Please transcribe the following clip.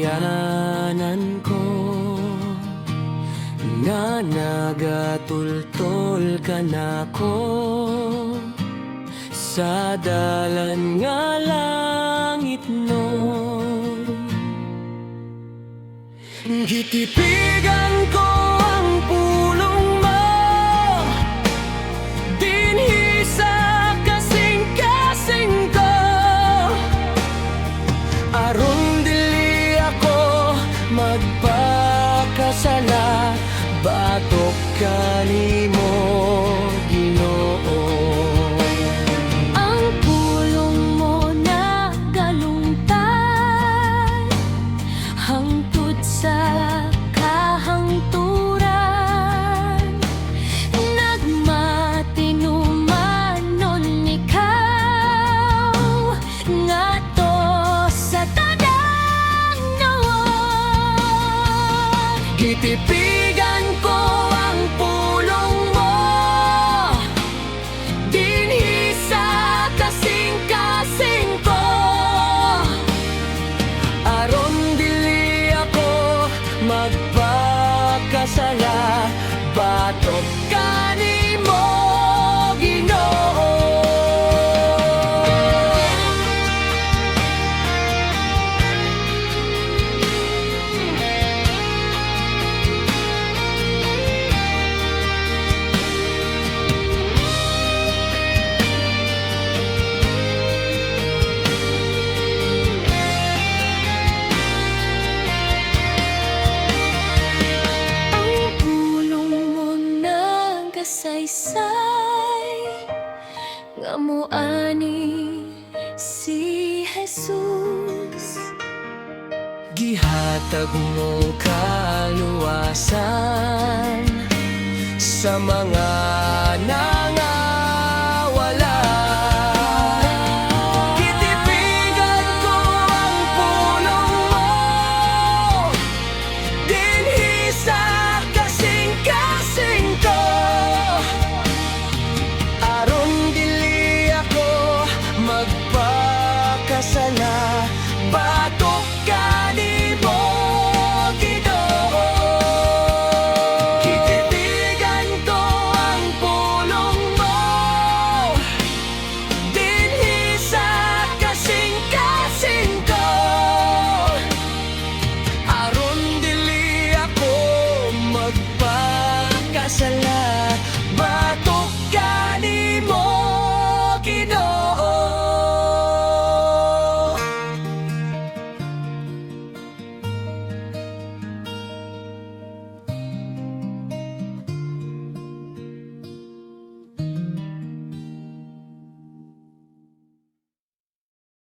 kasaysayanan ko, nga nagatultol ka nako sa dalan nga langit no. Gitipigan ko ang pulong mo, dinhi sa kasing-kasing ko, aron dili ako magpakasala, batok kanimo Ginoo. Ang pulong mo nagalungtay hangtod sa kahangturan, nagmatinumanon ikaw ngadto sa tanan-naon. Gitipigan ko ang pulong mo, dinhi sa kasing-kasing ko, aron dili ako magpakasala, batok kanimo Ginoo. Saysay nga moani si Jesus, Gihatag mo kaluwasan sa mga